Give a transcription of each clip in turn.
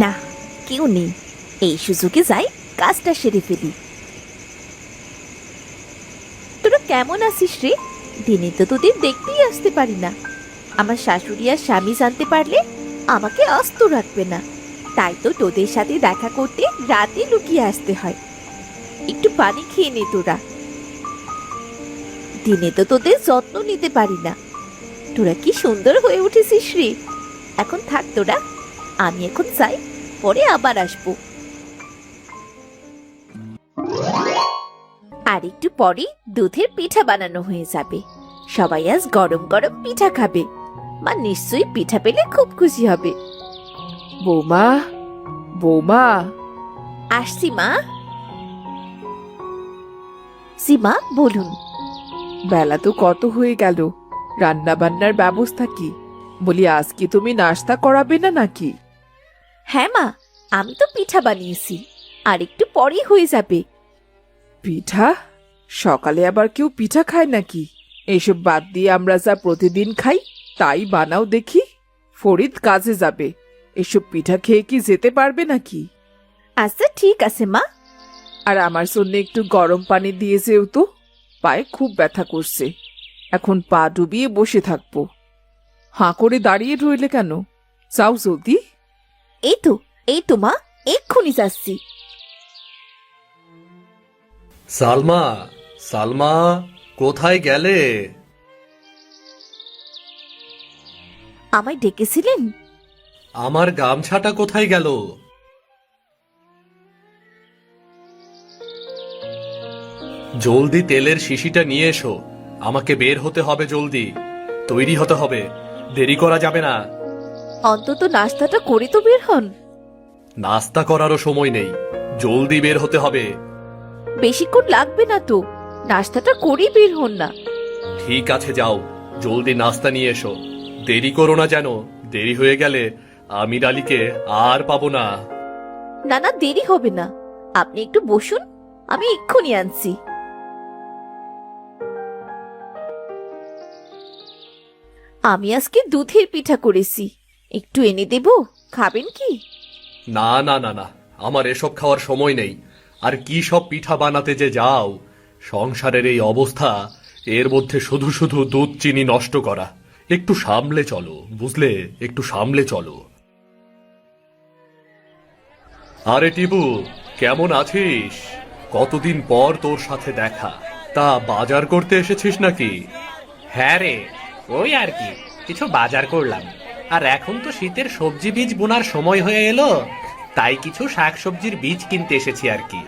না, কেউ নেই। এই সুযোগে যাই, কাজটা সেরে ফেলি। তোরা কেমন আছিস রে? দিনে তো তোদের দেখতেই আসতে পারি না। আমার শাশুড়ি আর স্বামী জানতে পারলে আমাকে আস্ত রাখবে না। তাই তো তোদের সাথে দেখা করতে রাতে লুকিয়ে আসতে হয়। একটু পানি খেয়ে নে তোরা। দিনে তো তোদের যত্ন নিতে পারি না। তোরা কি সুন্দর হয়ে উঠেছিস রে। এখন থাক তোরা, আমি এখন যাই, পরে আবার আসবো। আর একটু পরে দুধের পিঠা বানানো হয়ে যাবে। সবাই আজ গরম গরম পিঠা খাবে। মা নিশ্চয়ই পিঠা পেলে খুব খুশি হবে। বৌমা, বৌমা। আসছি মা। সীমা, বলুন। বেলা তো কত হয়ে গেল, রান্না বান্নার ব্যবস্থা কি? বলি, আজ কি তুমি নাস্তা করাবে না নাকি? হ্যাঁ মা, আমি তো পিঠা বানিয়েছি, আর একটু পরেই হয়ে যাবে। পিঠা? সকালে আবার কেউ পিঠা খায় নাকি? এইসব বাদ দিয়ে আমরা যা প্রতিদিন খাই তাই বানাও দেখি। ফরিদ কাজে যাবে, এসব পিঠা খেয়ে কি যেতে পারবে নাকি? আচ্ছা ঠিক আছে মা। আর আমার জন্য একটু গরম পানি দিয়ে যেও তো, পায়ে খুব ব্যথা করছে। এখন পা ডুবিয়ে বসে থাকবো। হাঁ করে দাঁড়িয়ে রইলে কেন? যাও জলদি। এই তো, এই তো মা, এক্ষুনি যাচ্ছি। সালমা, সালমা, কোথায় গেলে? আমায় ডেকেছিলেন? আমার গামছাটা কোথায় গেল? জলদি তেলের শিশিটা নিয়ে এসো। আমাকে বের হতে হবে, জলদি তৈরি হতে হবে, দেরি করা যাবে না। অন্তত নাস্তাটা করে তো বের হন। নাস্তা করারও সময় নেই, জলদি বের হতে হবে। বেশিক্ষণ লাগবে না তো, নাস্তাটা করেই বের হন না। ঠিক আছে, যাও, জলদি নাস্তা নিয়ে এসো। দেরি করো না যেন, দেরি হয়ে গেলে আমির আলীকে আর পাবো না। না না, দেরি হবে না। আপনি একটু বসুন, আমি এক্ষুনি আনছি। আমি আজকে দুধের পিঠা করেছি, একটু এনে দেব, খাবেন কি? না না না না, আমার এসব খাওয়ার সময় নেই। আর কি সব পিঠা বানাতে যে যাও, সংসারের এই অবস্থা, এর মধ্যে শুধু শুধু দুধ চিনি নষ্ট করা। একটু সামলে চলো, বুঝলে, একটু সামলে চলো। আরে টিপু, কেমন আছিস? কতদিন পর তোর সাথে দেখা। তা বাজার করতে এসেছিস নাকি? হ্যাঁ রে, ওই আর কি, কিছু বাজার করলাম। আর এখন তো শীতের সবজি বীজ বোনার সময় হয়ে এলো, তাই কিছু শাকসবজির বীজ কিনতে এসেছি আর কি।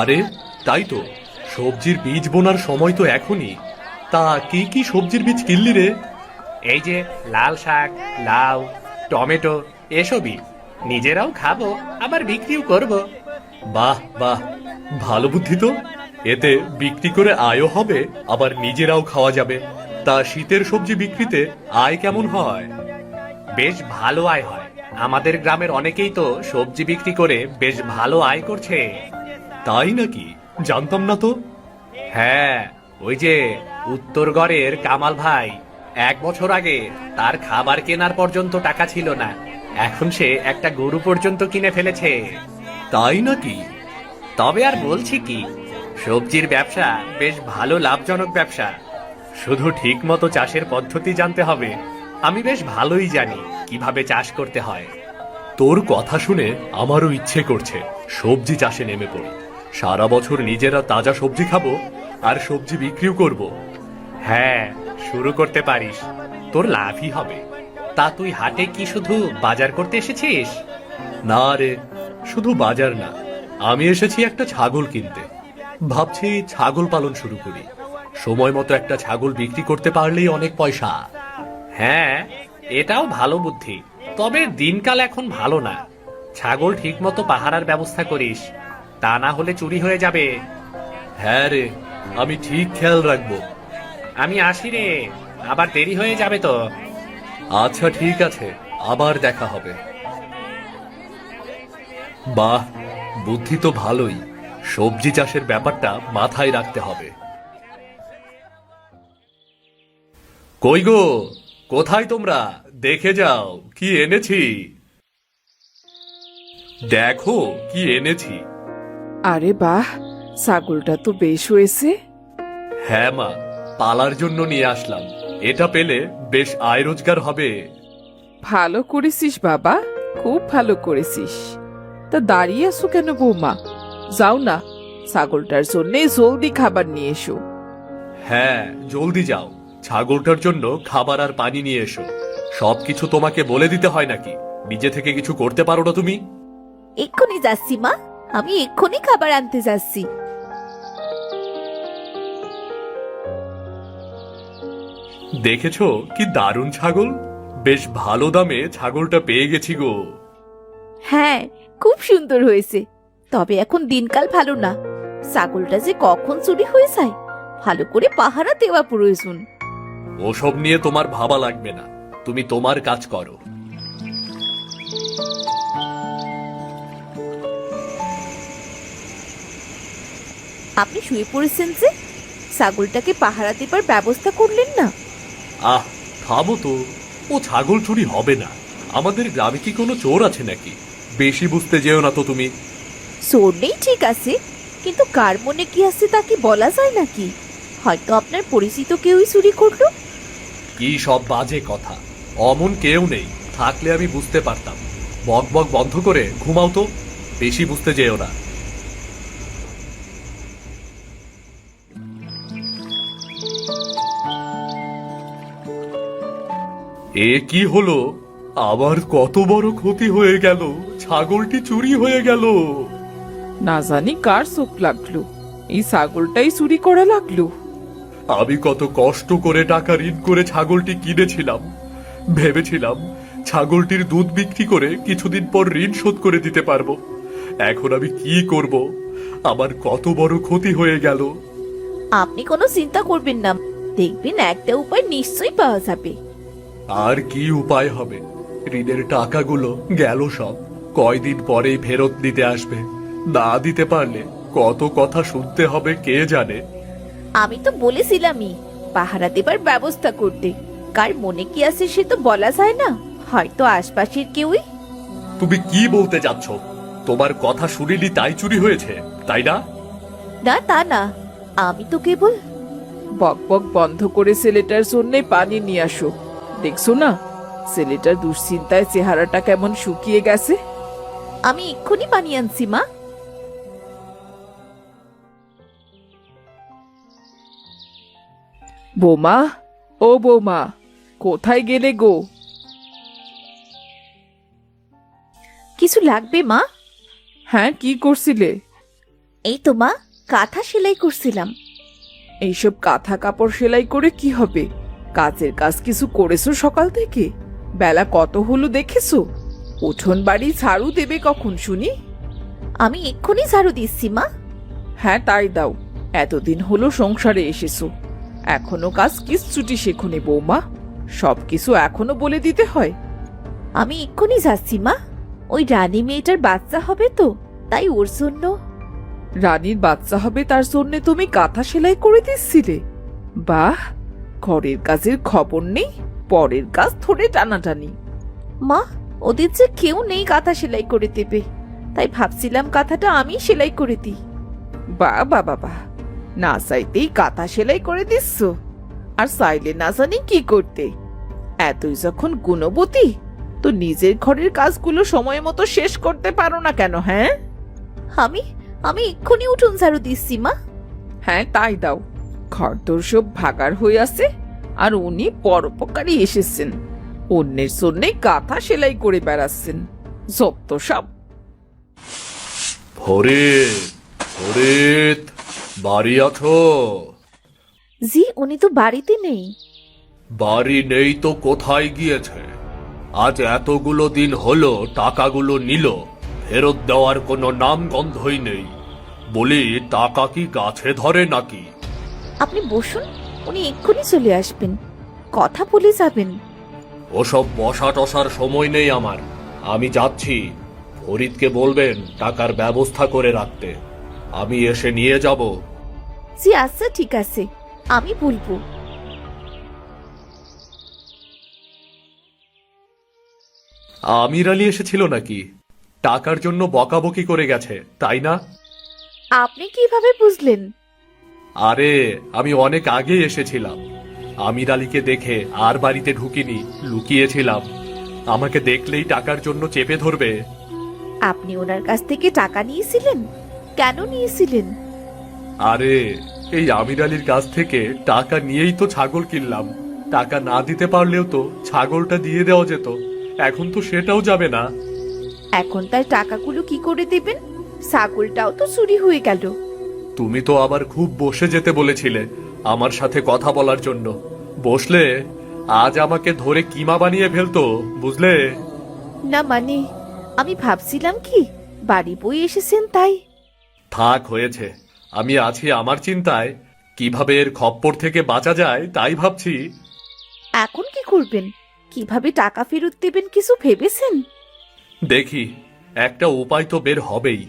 আরে তাই তো, সবজির বীজ বোনার সময় তো এখনই। তা কি কি সবজির বীজ কিনলি রে? এই যে লাল শাক, লাউ, টমেটো, এসবই। নিজেরাও খাবো, আবার বিক্রিও করব। বাহ বাহ, ভালো বুদ্ধি তো। এতে বিক্রি করে আয়ও হবে, আবার নিজেরাও খাওয়া যাবে। তা শীতের সবজি বিক্রিতে আয় কেমন হয়? বেশ ভালো আয় হয়। আমাদের গ্রামের অনেকেই তো সবজি বিক্রি করে বেশ ভালো আয় করছে। তাই নাকি? জানতাম না তো। হ্যাঁ, ওই যে উত্তরগড়ের কামাল ভাই, 1 বছর আগে তার খাবার কেনার পর্যন্ত টাকা ছিল না, এখন সে একটা গরু পর্যন্ত কিনে ফেলেছে। তাই নাকি? তবে আর বলছি কি, সবজির ব্যবসা বেশ ভালো লাভজনক ব্যবসা। শুধু ঠিক মতো চাষের পদ্ধতি জানতে হবে। আমি বেশ ভালোই জানি কিভাবে চাষ করতে হয়। তোর কথা শুনে আমারও ইচ্ছে করছে সবজি চাষে নেমে পড়ি। সারা বছর নিজেরা তাজা সবজি খাবো, আর সবজি বিক্রিও করব। হ্যাঁ, শুরু করতে পারিস, তোর লাভই হবে। তা তুই হাটে কি শুধু বাজার করতে এসেছিস? না রে, শুধু বাজার না, আমি এসেছি একটা ছাগল কিনতে। ভাবছি ছাগল পালন শুরু করি। সময় মতো একটা ছাগল বিক্রি করতে পারলেই অনেক পয়সা। হ্যাঁ, এটাও ভালো বুদ্ধি। তবে দিনকাল এখন ভালো না। ছাগল ঠিক মতো পাহারার ব্যবস্থা করিস, তা না হলে চুরি হয়ে যাবে। হ্যাঁ রে, আমি ঠিক খেয়াল রাখবো। আমি আসি রে, আবার দেরি হয়ে যাবে তো। আচ্ছা ঠিক আছে, আবার দেখা হবে। বাহ, বুদ্ধি তো ভালোই। সবজি চাষের ব্যাপারটা মাথায় রাখতে হবে। কই গো, কোথায় তোমরা? দেখে যাও কি এনেছি। দেখো কি এনেছি। আরে বাহ, ছাগলটা তো বেশ হয়েছে। হ্যাঁ মা, পালার জন্য নিয়ে আসলাম। এটা পেলে বেশ আয় রোজগার হবে। ভালো করেছিস বাবা, খুব ভালো করেছিস। তা দাঁড়িয়ে আছো কেন বৌমা? যাও না, ছাগলটার জন্য জলদি খাবার নিয়ে এসো। হ্যাঁ, জলদি যাও, ছাগলটার জন্য খাবার আর পানি নিয়ে এসো। সবকিছু তোমাকে বলে দিতে হয় নাকি? নিজে থেকে কিছু করতে পারো না তুমি? এক্ষুনি যাচ্ছি মা, আমি এক্ষুনি খাবার আনতে যাচ্ছি। দেখেছো কি দারুণ ছাগল? বেশ ভালো দামে ছাগলটা পেয়ে গেছি গো। হ্যাঁ, খুব সুন্দর হয়েছে। তবে এখন দিনকাল ভালো না, ছাগলটা যে কখন চুরি হয়ে যায়, ভালো করে পাহারা দেওয়া প্রয়োজন। ওসব নিয়ে তোমার ভাবা লাগবে না, তুমি তোমার কাজ করো। আপনি শুয়ে পড়েছেন যে, ছাগলটাকে পাহারা দেবার ব্যবস্থা করলেন না? আহ, থামো তো। ও ছাগল চুরি হবে না। আমাদের গ্রামে কি কোনো চোর আছে নাকি? বেশি বুঝতে যেও না তো তুমি। চোর নেই ঠিক আছে, কিন্তু কার মনে কি আছে তা কি বলা যায় নাকি? হয়তো আপনার পরিচিত কেউই চুরি করলো। কি সব বাজে কথা! অমন কেউ নেই, থাকলে আমি বুঝতে পারতাম। বক বক বন্ধ করে ঘুমাও তো, বেশি বুঝতে যেও না। এ কি হলো? আবার কত বড় ক্ষতি হয়ে গেল! ছাগলটি চুরি হয়ে গেল। না জানি কার চোখ লাগলো, এই ছাগলটাই চুরি করা লাগলো। আমি কত কষ্ট করে টাকা ঋণ করে ছাগলটি কিনেছিলাম। ভেবেছিলাম ছাগলটির দুধ বিক্রি করে কিছুদিন পর ঋণ শোধ করে দিতে পারবো। এখন আমি কি করব? আমার কত বড় ক্ষতি হয়ে গেল। আপনি কোনো চিন্তা করবেন না, দেখবেন একটা উপায় নিশ্চয়ই পাওয়া যাবে। আর কি উপায় হবে? ঋণের টাকাগুলো গেল সব। কয়দিন পরেই ফেরত দিতে আসবে। না দিতে পারলে কত কথা শুনতে হবে কে জানে। আমি তো বলেছিলামই পাহারা দেবার ব্যবস্থা করতে। কার মনে কি আছে সে তো বলা যায় না, হয়তো আশপাশের কেউই। তুমি কি বলতে যাচ্ছ? তোমার কথা শুনিনি তাই চুরি হয়েছে, তাই না? না তা না, আমি তো কেবল। বক বক বন্ধ করে ছেলেটার জন্য পানি নিয়ে আসো। দেখছো না ছেলেটার দুশ্চিন্তায় চেহারাটা কেমন শুকিয়ে গেছে। আমি এক্ষুনি পানি আনছি মা। বৌমা, ও বৌমা, কোথায় গেলে গো? কিছু লাগবে মা? হ্যাঁ, কি করছিলে? এই তো মা, কাঁথা সেলাই করছিলাম। এইসব কাঁথা কাপড় সেলাই করে কি হবে? কাজের কাজ কিছু করেছো সকাল থেকে? বেলা কত হলো দেখেছো? উঠোন বাড়ি ঝাড়ু দেবে কখন শুনি? আমি এক্ষুনি ঝাড়ু দিচ্ছি মা। হ্যাঁ তাই দাও, এতদিন হলো সংসারে এসেছো, এখনো কাজ কিচ্ছুটি শেখোনি বৌমা। সবকিছু এখনো বলে দিতে হয়? আমি এক্ষুনি যাচ্ছি মা। ওই রানী মেয়েটার বাচ্চা হবে তো, তাই ওর জন্য। রানীর বাচ্চা হবে তার জন্য তুমি কাঁথা সেলাই করে দিচ্ছিলে? বাহ, ঘরের কাজের খবর নেই, পরের কাজ ধরে টানাটানি। মা, ওদের যে কেউ নেই কাঁথা সেলাই করে দেবে, তাই ভাবছিলাম কাঁথাটা আমি সেলাই করে দিই। বাহ বাবা বাহ, না চাইতেই কাঁথা সেলাই করে দিচ্ছ, আর চাইলে না জানি কি করতে। এতই যখন গুণবতী, তো নিজের ঘরের কাজগুলো সময় মতো শেষ করতে পারো না কেন? হ্যাঁ আমি আমি এক্ষুনি উঠোন ঝাড়ু দিচ্ছি মা। হ্যাঁ তাই দাও, ঘরদোর সব ভাগার হয়ে আছে, আর উনি পরোপকারী এসেছেন, অন্যের জন্যে কাঁথা সেলাই করে বেড়াচ্ছেন। যত সব। ফরিদ, ফরিদ, বাড়ি আছো? জি, উনি তো বাড়িতে নেই। বাড়ি নেই তো কোথায় গিয়েছে? আজ এতগুলো দিন হলো টাকাগুলো নিল, ফেরত দেওয়ার কোনো নাম গন্ধই নেই। বলি, টাকা কি গাছে ধরে নাকি? আপনি বসুন, উনি এক্ষুনি চলে আসবেন, কথা বলে যাবেন। ওসব বসা টসার সময় নেই আমার, আমি যাচ্ছি। ফরিদকে বলবেন টাকার ব্যবস্থা করে রাখতে, আমি এসে নিয়ে যাব। জি আচ্ছা ঠিক আছে, আমি বলবো। আমির আলী এসেছিল নাকি? টাকার জন্য বকাবকি করে গেছে, তাই না? আপনি কিভাবে বুঝলেন? আরে আমি অনেক আগে এসেছিলাম। আমির আলীকে দেখে আর বাড়িতে ঢুকিনি, লুকিয়েছিলাম। আমাকে দেখলেই টাকার জন্য চেপে ধরবে। আপনি ওনার কাছ থেকে টাকা নিয়েছিলেন? কেন নিয়েছিলেন? আরে এই আমির আলীর কাছ থেকে টাকা নিয়েই তো ছাগল কিনলাম। টাকা না দিতে পারলেও তো ছাগলটা দিয়ে দেওয়া যেত। এখন তো সেটাও যাবে না। এখন তার টাকাগুলো কি করে দেবেন? ছাগলটাও তো চুরি হয়ে গেল। তুমি তো আবার খুব বসে যেতে বলেছিলে আমার সাথে কথা বলার জন্য। বসলে আজ আমাকে ধরে কিমা বানিয়ে ফেলতো, বুঝলে? না মানে, আমি ভাবছিলাম কি বাড়ি বই এসেছেন তাই। থাক, হয়েছে। আমি আছি আমার চিন্তায়, কিভাবে এর খপ্পর থেকে বাঁচা যায় তাই ভাবছি। এখন কি করবেন? কিভাবে টাকা ফেরত দেবেন কিছু ভেবেছেন? দেখি, একটা উপায় তো বের হবেই।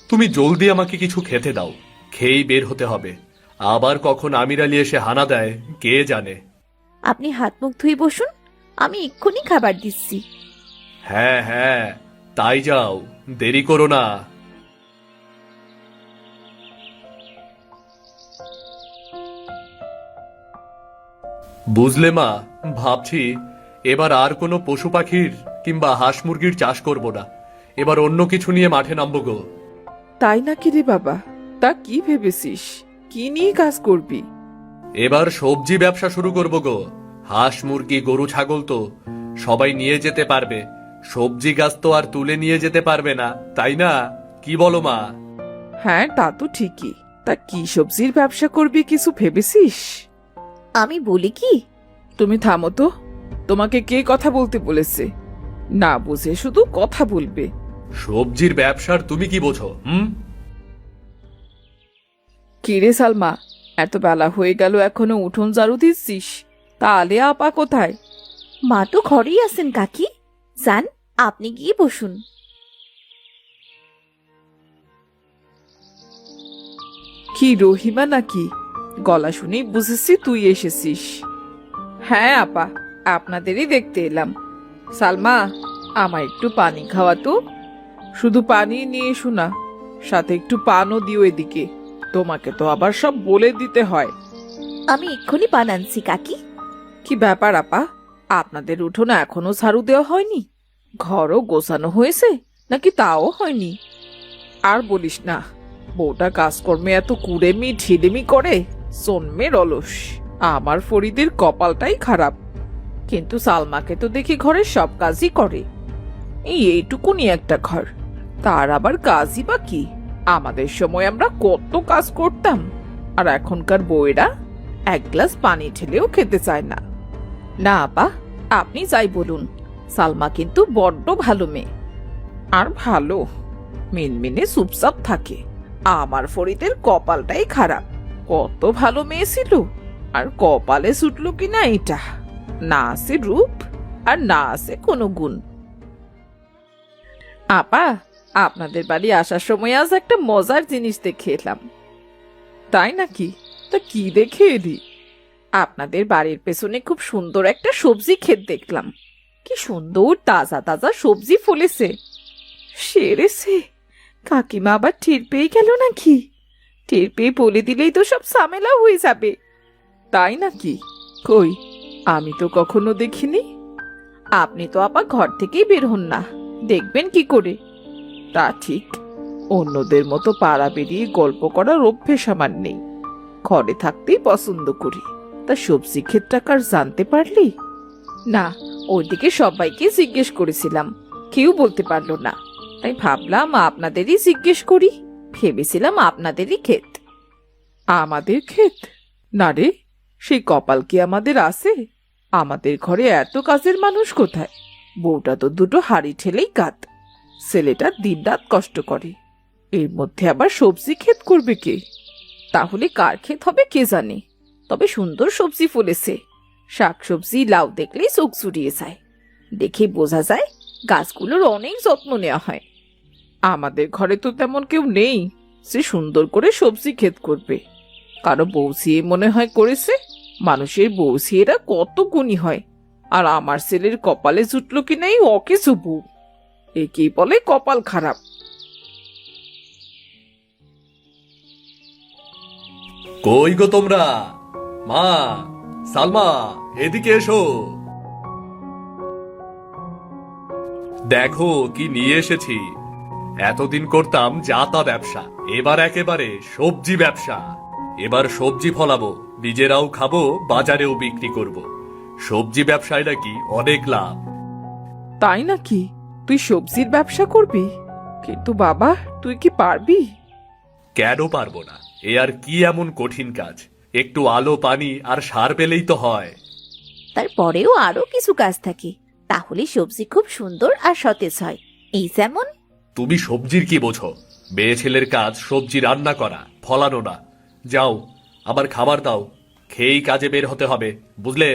তুমি জলদি আমাকে কিছু খেতে দাও, খেয়েই বের হতে হবে। আবার কখন আমির আলী এসে হানা দেয় কে জানে। আপনি হাত মুখ ধুয়ে বসুন, আমি এক্ষুনি খাবার দিচ্ছি। হ্যাঁ হ্যাঁ, তাই যাও, দেরি করো না। বুঝলে মা, ভাবছি এবার আর কোনো পশু পাখির কিংবা হাঁস মুরগির চাষ করব না। এবার অন্য কিছু নিয়ে মাঠে নামবো গো। তাই নাকি রে বাবা? তা কি ভেবেছিস? কি নিয়ে কাজ করবি? এবার সবজি ব্যবসা শুরু করব গো। হাঁস মুরগি গরু ছাগল তো সবাই নিয়ে যেতে পারবে, সবজি গাছ তো আর তুলে নিয়ে যেতে পারবে না, তাই না? কি বলো মা? হ্যাঁ, তা তো ঠিকই। তা কি সবজির ব্যবসা করবি কিছু ভেবেছিস? আমি বলি কি? তুমি থামো তো। তোমাকে কে কথা বলতে বলেছে? না বুঝে শুধু কথা বলবে। সবজির ব্যবসার তুমি কি বোঝো? কি রে সালমা, এত বেলা হয়ে গেল এখনো উঠোন ঝাড়ু দিচ্ছিস? তা আলিয়া আপা কোথায়? মা তো ঘরেই আছেন কাকি। যান, আপনি গিয়ে বসুন। কি রহিমা নাকি? গলা শুনেই বুঝেছি তুই এসেছিস। হ্যাঁ আপা, আপনাদেরই দেখতে এলাম। সালমা, আমায় একটু পানি খাওয়া তো। শুধু পানি নিয়ে এসো না, সাথে একটু পানও দিও এদিকে। তোমাকে তো আবার সব বলে দিতে হয়। আমি এক্ষুনি বানাচ্ছি কাকি। কি ব্যাপার আপা, আপনাদের উঠোনে এখনো ঝাড়ু দেওয়া হয়নি? ঘরও গোছানো হয়েছে নাকি তাও হয়নি? আর বলিস না, বউটা কাজকর্মে এত কুড়েমি ঢিলেমি করে, জন্মের অলস। আমার ফরিদের কপালটাই খারাপ। কিন্তু সালমাকে তো দেখি ঘরের সব কাজই করে। এইটুকুনি একটা ঘর, তার আবার কাজই বা কি? আমাদের সময় আমরা কত কাজ করতাম, আর এখনকার বউয়েরা এক গ্লাস পানি ঢেলেও খেতে চায় না। না আপা, আপনি যাই বলুন, সালমা কিন্তু বড্ড ভালো মেয়ে। আর ভালো, মিনমিনে চুপচাপ থাকে। আমার ফরিদের কপালটাই খারাপ। কত ভালো মেয়ে ছিল, আর কপালে ছুটলো কিনা এটা। না আছে রূপ, আর না আছে কোনো গুণ। আপা, আপনাদের বাড়ি আসার সময় আজ একটা মজার জিনিস দেখে এলাম। তাই নাকি? তা কি দেখে এলি? আপনাদের বাড়ির পেছনে খুব সুন্দর একটা সবজি ক্ষেত দেখলাম। কি সুন্দর তাজা তাজা সবজি ফলেছে। সেরেছে, কাকিমা আবার টের পেয়ে গেল নাকি? টের পেয়ে বলে দিলেই তো সব ঝামেলা হয়ে যাবে। তাই নাকি? কই, আমি তো কখনো দেখিনি। আপনি তো আবার ঘর থেকেই বের হন না, দেখবেন কি করে? তা ঠিক, অন্যদের মতো পাড়া বেরিয়ে গল্প করার অভ্যেস আমার নেই। ঘরে থাকতেই পছন্দ করি। তা সবজি ক্ষেতটা কার জানতে পারলি? না, ওইদিকে সবাইকে জিজ্ঞেস করেছিলাম, কেউ বলতে পারলো না। তাই ভাবলাম আপনাদেরই জিজ্ঞেস করি। ভেবেছিলাম আপনাদেরই ক্ষেত। আমাদের ক্ষেত? না রে, সেই কপাল কি আমাদের আছে? আমাদের ঘরে এত কাজের মানুষ কোথায়? বউটা তো দুটো হাড়ি ঠেলেই কাত। ছেলেটা দিনরাত কষ্ট করে, এর মধ্যে আবার সবজি ক্ষেত করবে কে? তাহলে কার ক্ষেত হবে কে জানে। তবে সুন্দর সবজি ফলেছে। শাকসবজি লাউ দেখলেই চোখ জুড়িয়ে যায়। দেখে বোঝা যায় গাছগুলোর অনেক যত্ন নেওয়া হয়। আমাদের ঘরে তো তেমন কেউ নেই সে সুন্দর করে সবজি ক্ষেত করবে। কারো বৌসিয়ে মনে হয় করেছে। মানুষের বৌসিয়েরা কত গুণী হয়, আর আমার ছেলের কপালে জুটলো কি নাই অকেছো বউ। একেই বলে কপাল খারাপ। কই গো তোমরা? মা, সালমা, এদিকে এসো। দেখো কি নিয়ে এসেছি। এতদিন করতাম জাতা ব্যবসা, এবার একেবারে সবজি ব্যবসা। এবার সবজি ফলাবো, নিজেরাও খাবো, বাজারেও বিক্রি করব। সবজি ব্যবসায় নাকি অনেক লাভ। তাই নাকি? তুই সবজির ব্যবসা করবি? কিন্তু বাবা, তুই কি পারবি? কেন পারবো না? এ আর কি এমন কঠিন কাজ? একটু আলো, পানি আর সার পেলেই তো হয়। তারপরেও আরো কিছু কাজ থাকে, তাহলে সবজি খুব সুন্দর আর সতেজ হয়। এই যেমন তুমি সবজির কি বোঝো? মেয়ে ছেলের কাজ সবজি রান্না করা, ফলানো না। যাও, আবার খাবার দাও, খেয়েই কাজে বের হতে হবে, বুঝলে?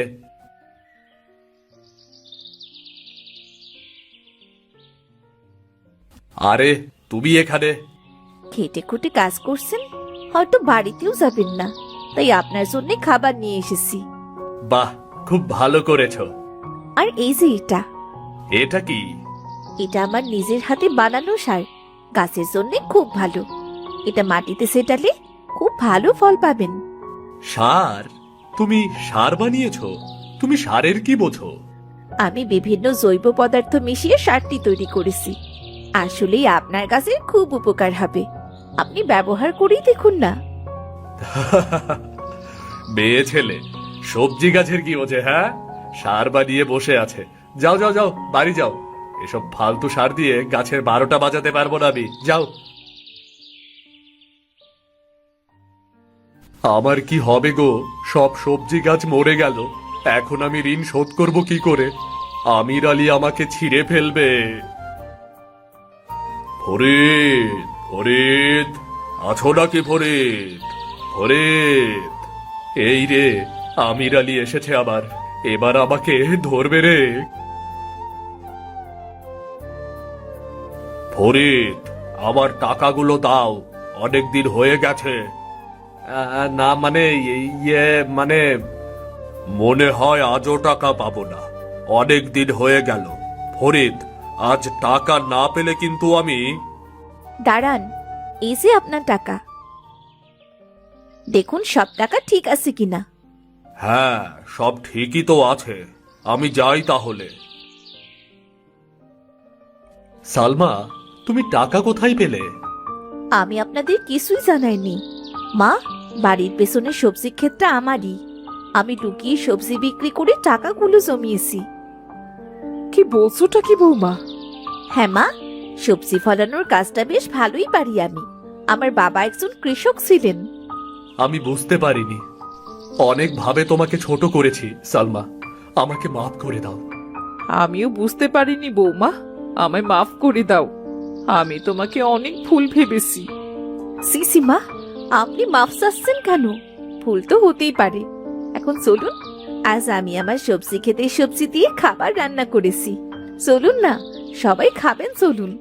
আরে তুমি এখানে? খেটে খুটে কাজ করছেন, হয়তো বাড়িতেও যাবেন না, তাই আপনার জন্য খাবার নিয়ে এসেছি। বাহ, খুব ভালো করেছো। আর এই যে এটা, এটা কি? এটা আমার নিজের হাতে বানানো সার, গাছের জন্য খুব ভালো। এটা মাটিতে ছেটালে খুব ভালো ফল পাবেন। সার? তুমি সার বানিয়েছো? তুমি সারের কি বোঝো? আমি বিভিন্ন জৈব পদার্থ মিশিয়ে সারটি তৈরি করেছি। আসলেই আপনার গাছের খুব উপকার হবে, আপনি ব্যবহার করেই দেখুন না। মেয়ে ছেলে সবজি গাছের কি বোঝে? হ্যাঁ, সার বানিয়ে বসে আছে। যাও যাও যাও, বাড়ি যাও। এসব ফালতু সার দিয়ে গাছের 12টা বাজাতে পারবো না আমি। যাও। আমার কি হবে গো? সব সবজি গাছ মরে গেল, এখন আমি ঋণ শোধ করব কি করে? আমির আলী আমাকে ছিঁড়ে ফেলবে। ফরিদ, ফরিদ, আছো নাকি ফরিদ? ফরিদ, এই রে, আমির আলী এসেছে আবার, এবার আমাকে ধরবে রে। ফরিদ, আমার টাকাগুলো দাও, অনেক দিন হয়ে গেছে। না মানে, ইয়ে মানে, মনে হয় আজও টাকা পাবো না, অনেক দিন হয়ে গেল। ফরিদ, আজ টাকা না পেলে কিন্তু আমি। দাঁড়ান, এই যে আপনার টাকা, দেখুন সব টাকা ঠিক আছে কিনা। হ্যাঁ, সব ঠিকই তো আছে, আমি যাই তাহলে। সালমা, তুমি টাকা কোথায় পেলে? আমি আপনাদের কিছুই জানাইনি। মা, বাড়ির পেছনে সবজি ক্ষেতটা আমারই। আমি লুকিয়ে সবজি বিক্রি করে টাকাগুলো জমিয়েছি। কি বলছোটা কি বৌমা? হ্যাঁ মা, সবজি ফলানোর কাজটা বেশ ভালোই পারি আমি। আমার বাবা একজন কৃষক ছিলেন। আমি বুঝতে পারিনি, অনেক ভাবে তোমাকে ছোট করেছি সালমা, আমাকে মাফ করে দাও। আমিও বুঝতে পারিনি বৌমা, আমায় মাফ করে দাও। আমি তোমাকে অনেক ভুল ভেবেছি। সিসি মা, আপনি মাফ চাচ্ছেন কেন? ভুল তো হতেই পারে। এখন চলুন, আজ আমি আমার সবজি খেতে সবজি দিয়ে খাবার রান্না করেছি। চলুন না, সবাই খাবেন, চলুন।